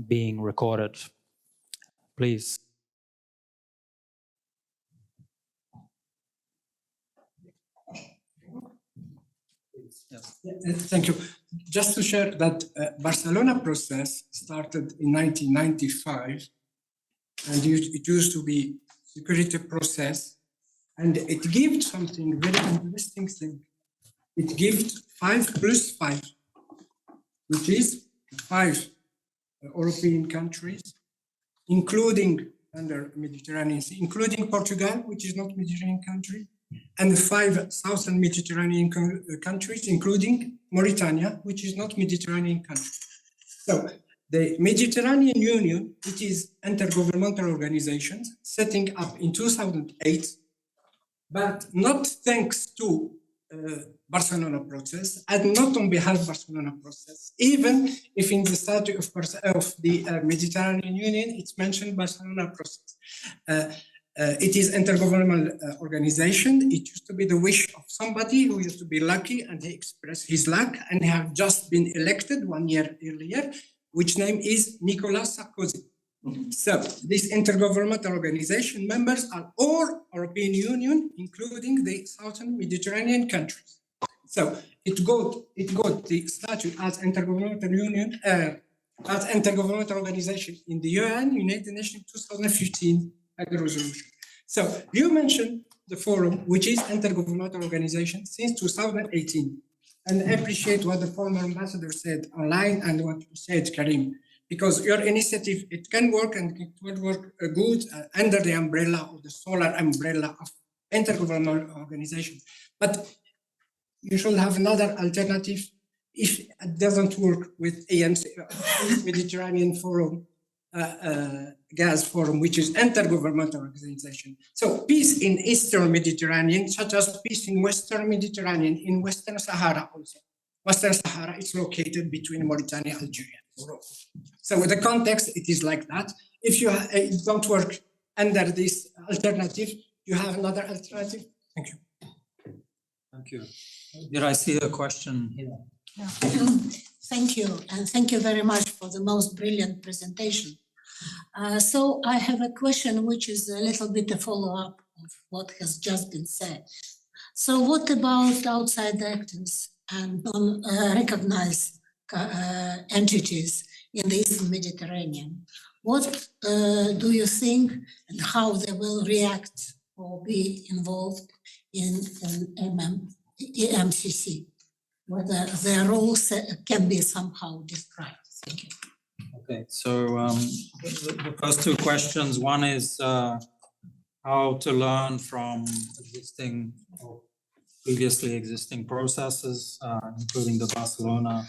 being recorded. Please. Yes. Thank you. Just to share that Barcelona process started in 1995, and it used to be security process. And it gives something very interesting thing. It gives 5+5, which is 5 European countries, including under Mediterranean Sea, including Portugal, which is not a Mediterranean country, and 5 southern Mediterranean countries, including Mauritania, which is not Mediterranean country. So the Mediterranean Union, it is intergovernmental organizations setting up in 2008, but not thanks to Barcelona process and not on behalf of Barcelona process, even if in the statute of the Mediterranean Union, it's mentioned Barcelona process. It is intergovernmental organization. It used to be the wish of somebody who used to be lucky, and he expressed his luck, and he have just been elected 1 year earlier, which name is Nicolas Sarkozy. So this intergovernmental organization members are all European Union, including the southern Mediterranean countries. So it got the statute as intergovernmental union, as intergovernmental organization in the UN, United Nations 2015 resolution. So you mentioned the forum, which is intergovernmental organization since 2018. And I appreciate what the former ambassador said online and what you said, Karim, because your initiative, it can work and it will work good under the umbrella of the solar umbrella of intergovernmental organization. But you should have another alternative if it doesn't work with AMC, Mediterranean Forum, Gas Forum, which is intergovernmental organization. So peace in Eastern Mediterranean, such as peace in Western Mediterranean, in Western Sahara also. Western Sahara is located between Mauritania and Algeria. So with the context, it is like that. If you don't work under this alternative, you have another alternative. Thank you. Thank you. Did I see a question here? Yeah. Thank you, and thank you very much for the most brilliant presentation. So I have a question which is a little bit a follow-up of what has just been said. So what about outside actors and non-recognized entities in the Eastern Mediterranean? What do you think and how they will react or be involved in EMCC? Whether their roles can be somehow described. Thank you. Okay, so the first two questions, one is how to learn from existing or previously existing processes, including the Barcelona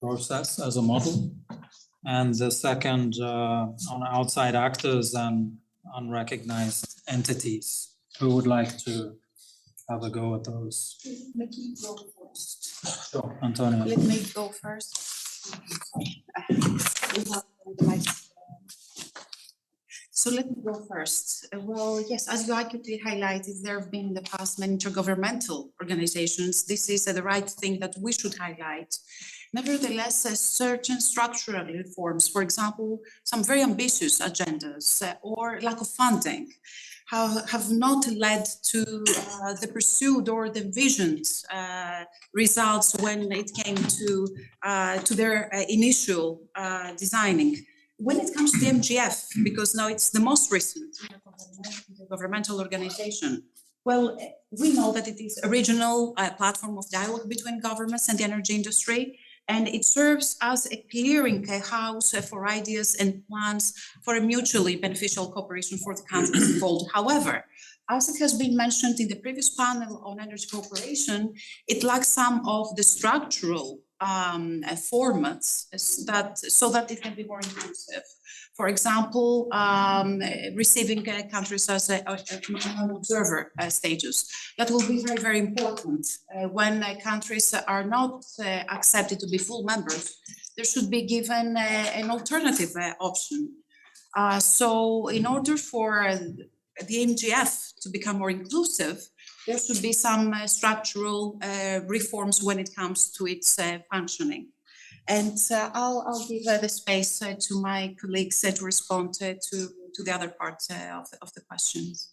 process as a model. And the second on outside actors and unrecognized entities. Who would like to have a go at those? Let me go first. Sure, Antonio. Let me go first. So let me go first. Well, yes, as you accurately highlighted, there have been in the past many intergovernmental organizations. This is the right thing that we should highlight. Nevertheless, certain structural reforms, for example, some very ambitious agendas or lack of funding, have not led to the pursued or the envisioned results when it came to their initial designing. When it comes to the MGF, because now it's the most recent governmental organization, well, we know that it is a regional platform of dialogue between governments and the energy industry, and it serves as a clearing house for ideas and plans for a mutually beneficial cooperation for the countries involved. However, as it has been mentioned in the previous panel on energy cooperation, it lacks some of the structural formats so that it can be more inclusive. For example, receiving countries as an observer status. That will be very, very important. When countries are not accepted to be full members, there should be given an alternative option. So in order for the MGF to become more inclusive, there should be some structural reforms when it comes to its functioning. And I'll give the space to my colleagues to respond to the other parts of the questions.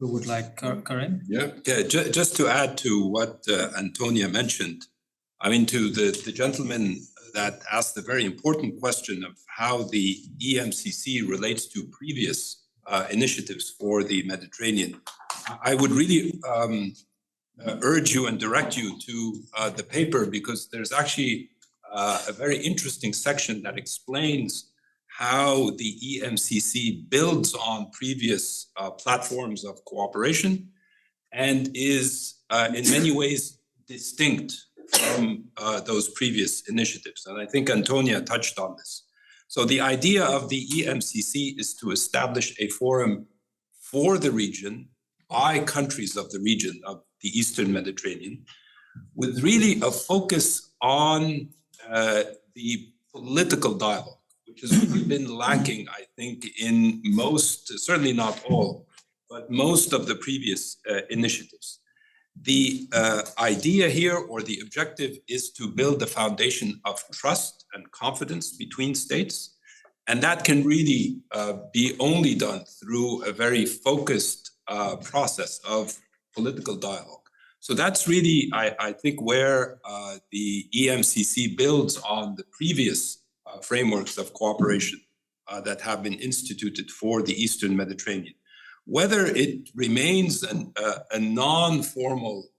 Who would like, Karim? Yeah, just to add to what Antonia mentioned, I mean, to the gentleman that asked the very important question of how the EMCC relates to previous initiatives for the Mediterranean, I would really urge you and direct you to the paper, because there's actually a very interesting section that explains how the EMCC builds on previous platforms of cooperation and is in many ways distinct from those previous initiatives. And I think Antonia touched on this. So the idea of the EMCC is to establish a forum for the region by countries of the region of the Eastern Mediterranean, with really a focus on the political dialogue, which has really been lacking, I think, in most, certainly not all, but most of the previous initiatives. The idea here, or the objective, is to build a foundation of trust and confidence between states. And that can really be only done through a very focused process of political dialogue. So that's really, I think, where the EMCC builds on the previous frameworks of cooperation that have been instituted for the Eastern Mediterranean. Whether it remains a non-formal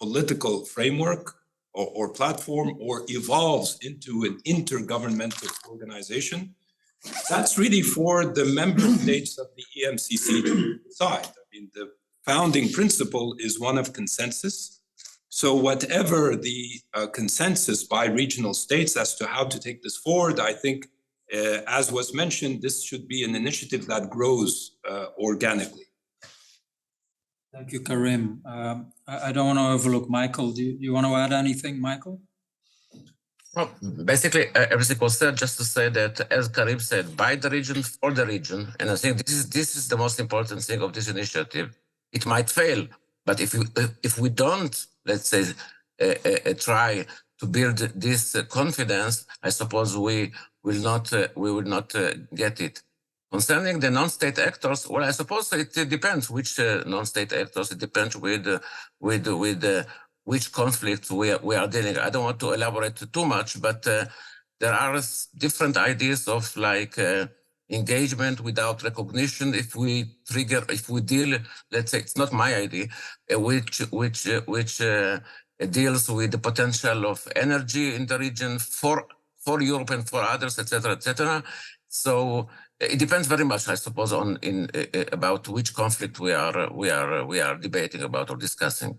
political framework or platform, or evolves into an intergovernmental organization, that's really for the member states of the EMCC to decide. I mean, the founding principle is one of consensus. So whatever the consensus by regional states as to how to take this forward, I think, as was mentioned, this should be an initiative that grows organically. Thank you, Karim. I don't want to overlook Michael. Do you want to add anything, Michael? Well, basically, everything was said. Just to say that, as Karim said, by the region, for the region, and I think this is the most important thing of this initiative. It might fail, but if we don't, let's say, try to build this confidence, I suppose we will not get it. Concerning the non-state actors, well, I suppose it depends which non-state actors. It depends with which conflict we are dealing. I don't want to elaborate too much, but there are different ideas of like engagement without recognition. If we deal, let's say, it's not my idea, which deals with the potential of energy in the region for Europe and for others, etc., etc. So it depends very much, I suppose, on about which conflict we are debating about or discussing.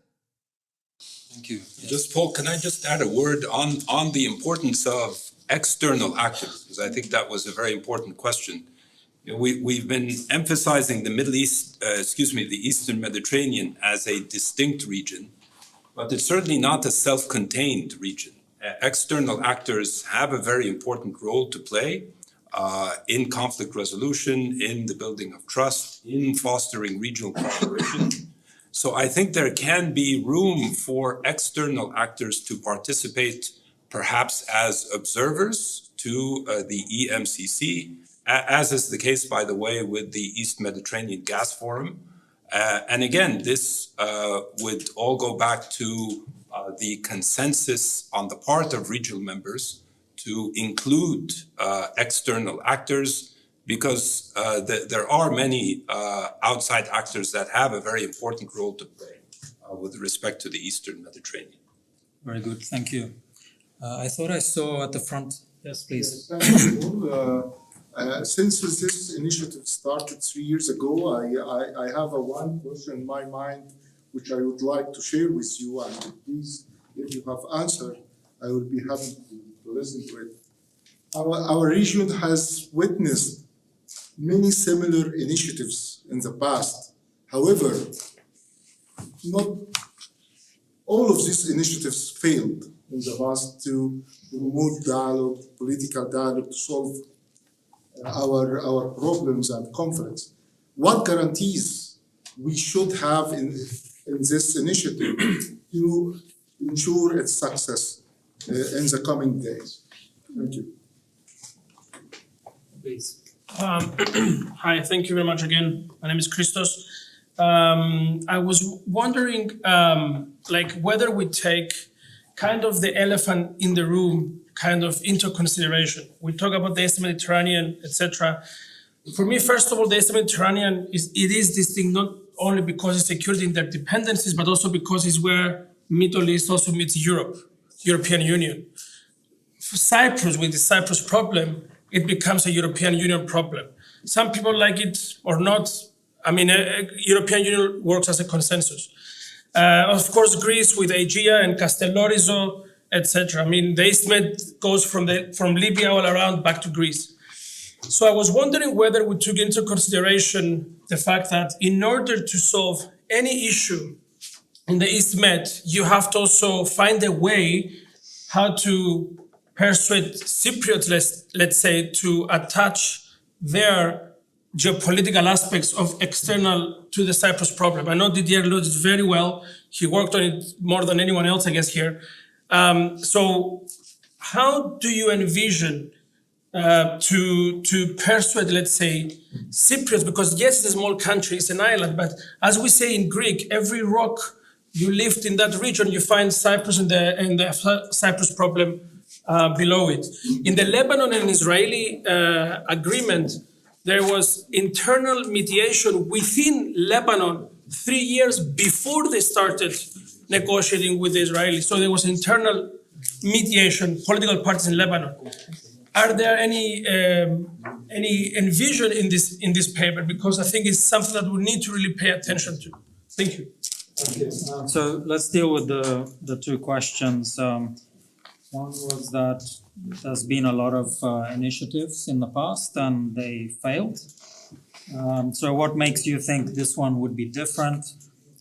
Thank you. Just, Paul, can I just add a word on the importance of external actors? Because I think that was a very important question. You know, we've been emphasizing the the Eastern Mediterranean as a distinct region, but it's certainly not a self-contained region. External actors have a very important role to play in conflict resolution, in the building of trust, in fostering regional cooperation. So I think there can be room for external actors to participate, perhaps as observers to the EMCC, as is the case, by the way, with the East Mediterranean Gas Forum. And again, this would all go back to the consensus on the part of regional members to include external actors, because there are many outside actors that have a very important role to play with respect to the Eastern Mediterranean. Very good, thank you. I thought I saw at the front. Yes, please. Yes, thank you. Since this initiative started 3 years ago, I have one question in my mind which I would like to share with you, and please, if you have answered, I would be happy to listen to it. Our region has witnessed many similar initiatives in the past. However, not all of these initiatives failed in the past to promote dialogue, political dialogue, to solve our problems and conflicts. What guarantees we should have in this initiative to ensure its success in the coming days? Thank you. Please. Hi, thank you very much again. My name is Christos. I was wondering, like, whether we take kind of the elephant in the room kind of into consideration. We talk about the Eastern Mediterranean, etc. For me, first of all, the Eastern Mediterranean is distinct not only because it's secured interdependencies, but also because it's where Middle East also meets Europe, European Union. For Cyprus, with the Cyprus problem, it becomes a European Union problem. Some people like it or not. I mean, European Union works as a consensus. Of course, Greece with Aegea and Castellorizo, etc. I mean, the East Med goes from Libya all around back to Greece. So I was wondering whether we took into consideration the fact that in order to solve any issue in the East Med, you have to also find a way how to persuade Cypriots, let's say, to attach their geopolitical aspects of external to the Cyprus problem. I know Didier knows it very well. He worked on it more than anyone else, I guess, here. So how do you envision to persuade, let's say, Cypriots, because yes, it's a small country, it's an island, but as we say in Greek, every rock you lift in that region, you find Cyprus and the Cyprus problem below it. In the Lebanon and Israeli agreement, there was internal mediation within Lebanon 3 years before they started negotiating with the Israelis. So there was internal mediation, political parties in Lebanon. Are there any envision in this paper? Because I think it's something that we need to really pay attention to. Thank you. So let's deal with the two questions. One was that there's been a lot of initiatives in the past and they failed. So what makes you think this one would be different?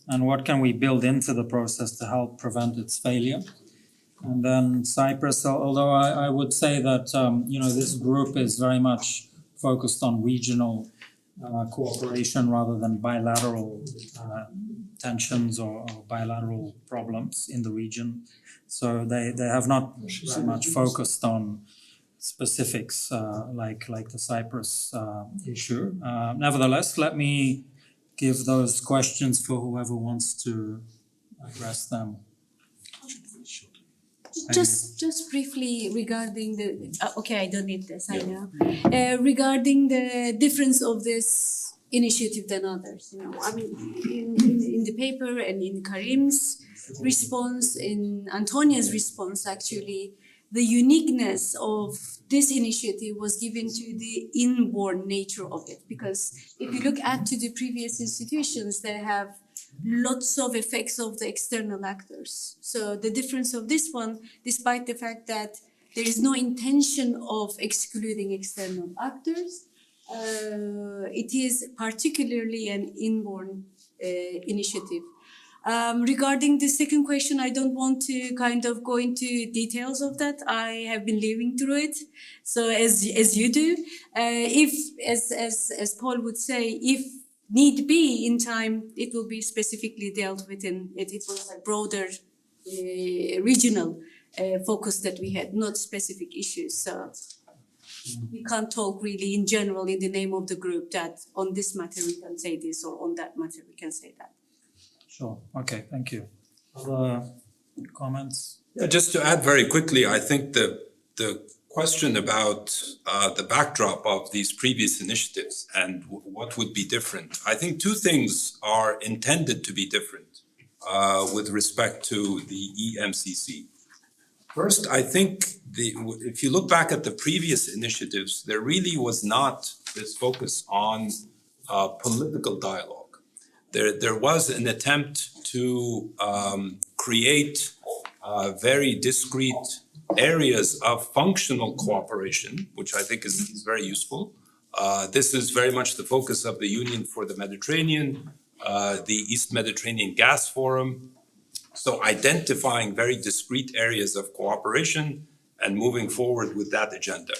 And what can we build into the process to help prevent its failure? And then Cyprus, although I would say that this group is very much focused on regional cooperation rather than bilateral tensions or bilateral problems in the region. So they have not very much focused on specifics like the Cyprus issue. Nevertheless, let me give those questions for whoever wants to address them. Just briefly regarding the I don't need this, I know. Regarding the difference of this initiative than others, I mean, in the paper and in Karim's response, in Antonia's response, actually, the uniqueness of this initiative was given to the inborn nature of it. Because if you look at to the previous institutions, they have lots of effects of the external actors. So the difference of this one, despite the fact that there is no intention of excluding external actors, it is particularly an inborn initiative. Regarding the second question, I don't want to kind of go into details of that. I have been living through it. So as you do, if as Paul would say, if need be in time, it will be specifically dealt with in it. It was a broader regional focus that we had, not specific issues. So we can't talk really in general in the name of the group that on this matter we can say this or on that matter we can say that. Sure. Okay. Thank you. Other comments? Yeah, just to add very quickly, I think the question about the backdrop of these previous initiatives and what would be different. I think two things are intended to be different with respect to the EMCC. First, I think if you look back at the previous initiatives, there really was not this focus on political dialogue. There was an attempt to create very discrete areas of functional cooperation, which I think is very useful. This is very much the focus of the Union for the Mediterranean, the East Mediterranean Gas Forum. So identifying very discrete areas of cooperation and moving forward with that agenda.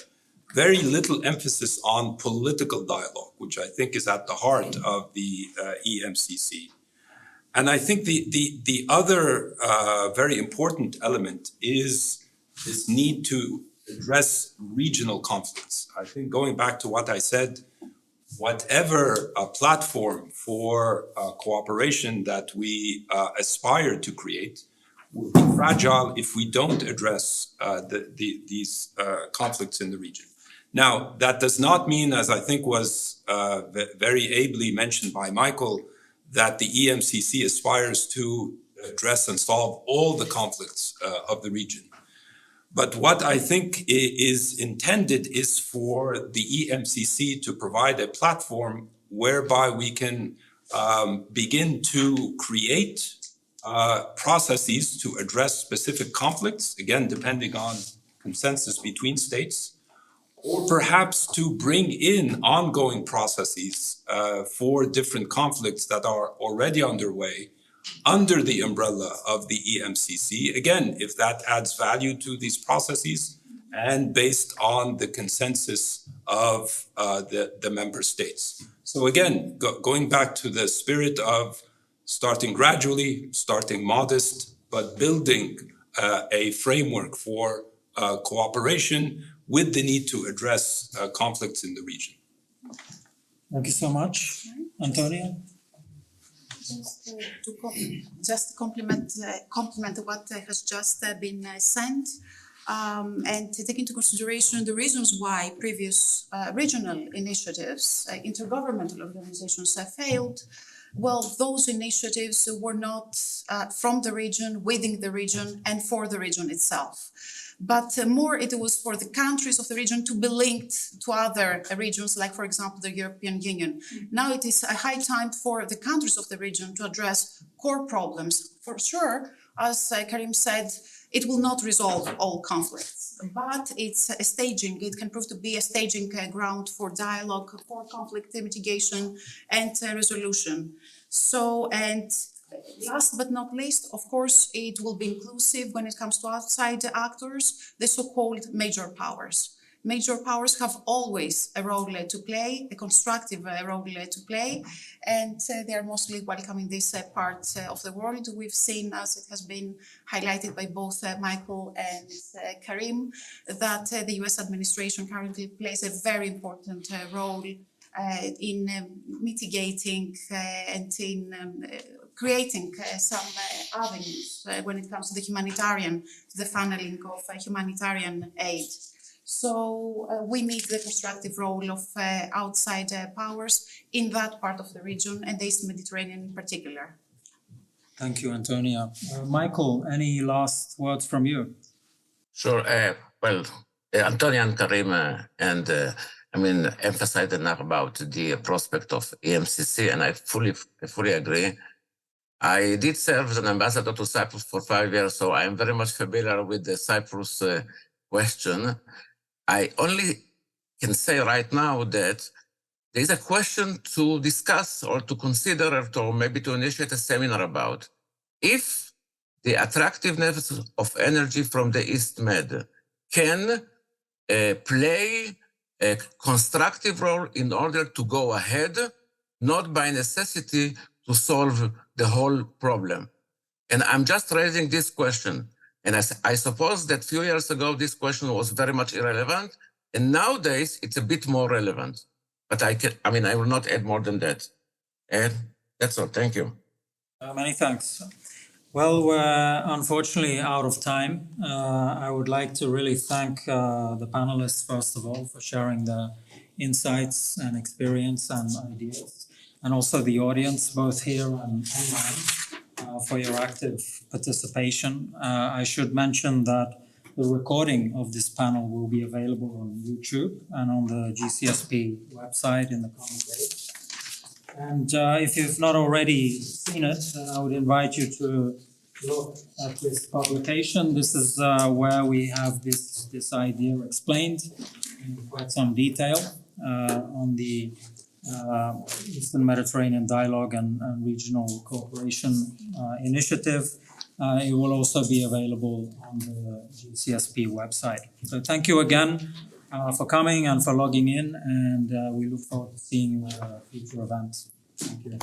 Very little emphasis on political dialogue, which I think is at the heart of the EMCC. And I think the other very important element is this need to address regional conflicts. I think going back to what I said, whatever platform for cooperation that we aspire to create will be fragile if we don't address these conflicts in the region. Now, that does not mean, as I think was very ably mentioned by Michael, that the EMCC aspires to address and solve all the conflicts of the region. But what I think is intended is for the EMCC to provide a platform whereby we can begin to create processes to address specific conflicts, again, depending on consensus between states, or perhaps to bring in ongoing processes for different conflicts that are already underway under the umbrella of the EMCC, again, if that adds value to these processes and based on the consensus of the member states. So again, going back to the spirit of starting gradually, starting modest, but building a framework for cooperation with the need to address conflicts in the region. Thank you so much. Antonia? Just to complement what has just been said, and to take into consideration the reasons why previous regional initiatives, intergovernmental organizations have failed. Well, those initiatives were not from the region, within the region, and for the region itself. But more it was for the countries of the region to be linked to other regions, like, for example, the European Union. Now it is a high time for the countries of the region to address core problems. For sure, as Karim said, it will not resolve all conflicts, but it's a staging. It can prove to be a staging ground for dialogue, for conflict mitigation and resolution. So, and last but not least, of course, it will be inclusive when it comes to outside actors, the so-called major powers. Major powers have always a role to play, a constructive role to play, and they are mostly welcoming this part of the world. We've seen, as it has been highlighted by both Michael and Karim, that the US administration currently plays a very important role in mitigating and in creating some avenues when it comes to the funneling of humanitarian aid. So we need the constructive role of outside powers in that part of the region and the East Mediterranean in particular. Thank you, Antonia. Michael, any last words from you? Sure. Well, Antonia and Karim emphasized enough about the prospect of EMCC, and I fully agree. I did serve as an ambassador to Cyprus for 5 years, so I am very much familiar with the Cyprus question. I only can say right now that there is a question to discuss or to consider or maybe to initiate a seminar about if the attractiveness of energy from the East Med can play a constructive role in order to go ahead, not by necessity to solve the whole problem. And I'm just raising this question. And I suppose that a few years ago, this question was very much irrelevant. And nowadays, it's a bit more relevant. But I will not add more than that. And that's all. Thank you. Many thanks. Well, we're unfortunately out of time. I would like to really thank the panelists, first of all, for sharing their insights and experience and ideas, and also the audience, both here and online, for your active participation. I should mention that the recording of this panel will be available on YouTube and on the GCSP website in the coming days. And if you've not already seen it, I would invite you to look at this publication. This is where we have this idea explained in quite some detail on the Eastern Mediterranean Dialogue and Regional Cooperation Initiative. It will also be available on the GCSP website. So thank you again for coming and for logging in, and we look forward to seeing you at future events. Thank you.